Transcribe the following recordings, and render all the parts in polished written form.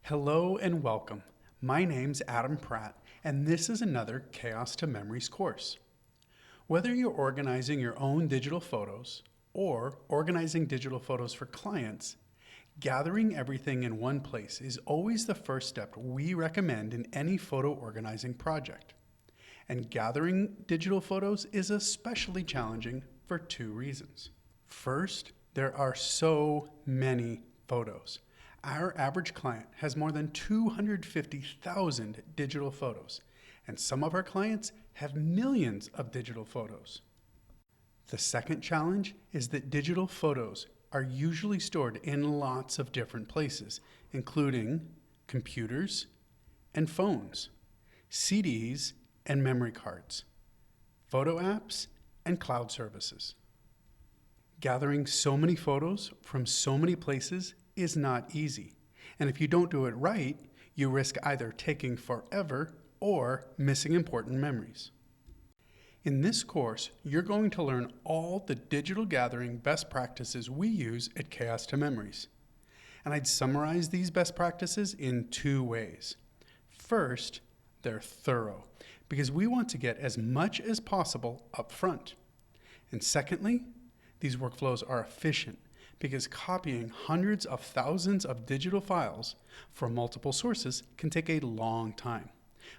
Hello and welcome. My name's Adam Pratt, and this is another Chaos to Memories course. Whether you're organizing your own digital photos or organizing digital photos for clients, gathering everything in one place is always the first step we recommend in any photo organizing project. And gathering digital photos is especially challenging for two reasons. First, there are so many photos. Our average client has more than 250,000 digital photos, and some of our clients have millions of digital photos. The second challenge is that digital photos are usually stored in lots of different places, including computers and phones, CDs and memory cards, photo apps, and cloud services. Gathering so many photos from so many places is not easy, and if you don't do it right, you risk either taking forever or missing important memories. In this course, you're going to learn all the digital gathering best practices we use at Chaos to Memories. And I'd summarize these best practices in two ways. First, they're thorough, because we want to get as much as possible up front. And secondly, these workflows are efficient, because copying hundreds of thousands of digital files from multiple sources can take a long time.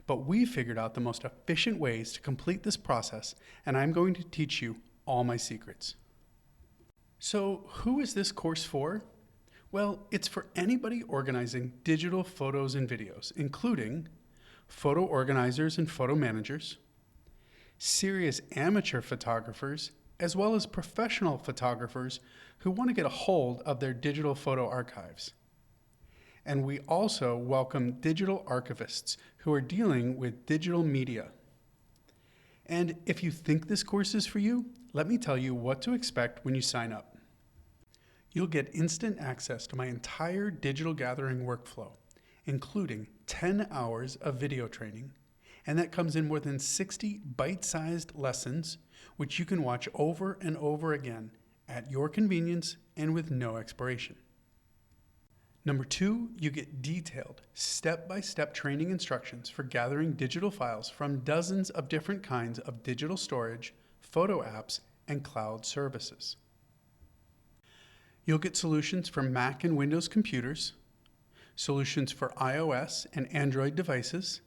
But we figured out the most efficient ways to complete this process, and I'm going to teach you all my secrets. So, who is this course for? Well, it's for anybody organizing digital photos and videos, including photo organizers and photo managers, serious amateur photographers, as well as professional photographers who want to get a hold of their digital photo archives. And we also welcome digital archivists who are dealing with digital media. And if you think this course is for you, let me tell you what to expect when you sign up. You'll get instant access to my entire digital gathering workflow, including 10 hours of video training, and that comes in more than 60 bite-sized lessons, which you can watch over and over again at your convenience and with no expiration. Number 2, you get detailed, step-by-step training instructions for gathering digital files from dozens of different kinds of digital storage, photo apps, and cloud services. You'll get solutions for Mac and Windows computers, solutions for iOS and Android devices,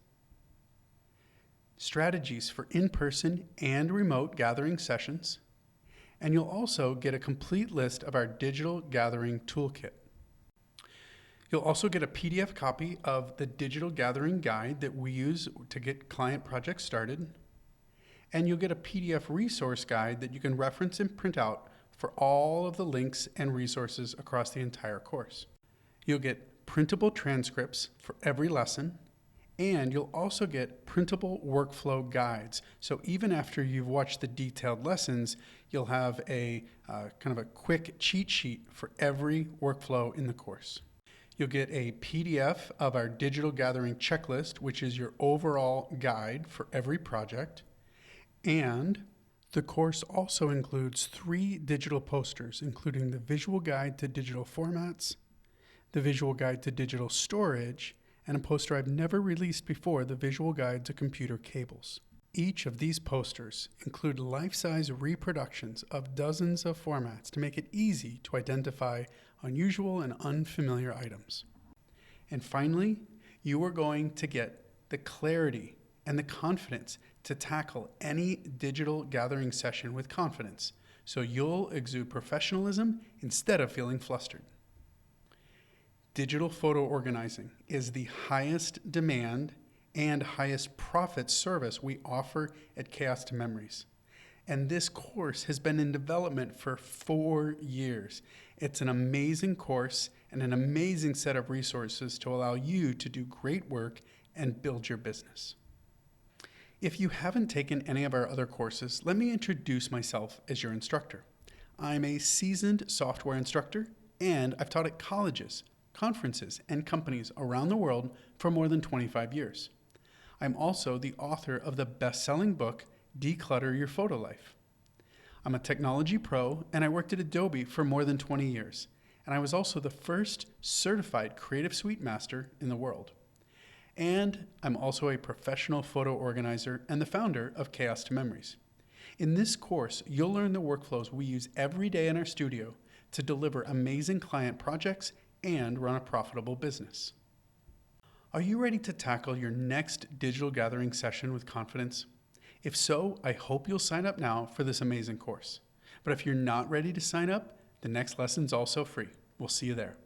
strategies for in-person and remote gathering sessions, and you'll also get a complete list of our digital gathering toolkit. You'll also get a PDF copy of the digital gathering guide that we use to get client projects started, and you'll get a PDF resource guide that you can reference and print out for all of the links and resources across the entire course. You'll get printable transcripts for every lesson, and you'll also get printable workflow guides. So even after you've watched the detailed lessons, you'll have a kind of a quick cheat sheet for every workflow in the course. You'll get a PDF of our digital gathering checklist, which is your overall guide for every project. And the course also includes 3 digital posters, including the visual guide to digital formats, the visual guide to digital storage, and a poster I've never released before, the visual guide to computer cables. Each of these posters include life-size reproductions of dozens of formats to make it easy to identify unusual and unfamiliar items. And finally, you are going to get the clarity and the confidence to tackle any digital gathering session with confidence, so you'll exude professionalism instead of feeling flustered. Digital photo organizing is the highest demand and highest profit service we offer at Chaos to Memories. And this course has been in development for 4 years. It's an amazing course and an amazing set of resources to allow you to do great work and build your business. If you haven't taken any of our other courses, let me introduce myself as your instructor. I'm a seasoned software instructor, and I've taught at colleges, conferences, and companies around the world for more than 25 years. I'm also the author of the best-selling book, Declutter Your Photo Life. I'm a technology pro, and I worked at Adobe for more than 20 years. and I was also the first certified Creative Suite Master in the world. And I'm also a professional photo organizer and the founder of Chaos to Memories. In this course, you'll learn the workflows we use every day in our studio to deliver amazing client projects and run a profitable business. Are you ready to tackle your next digital gathering session with confidence? If so, I hope you'll sign up now for this amazing course. But if you're not ready to sign up, the next lesson's also free. We'll see you there.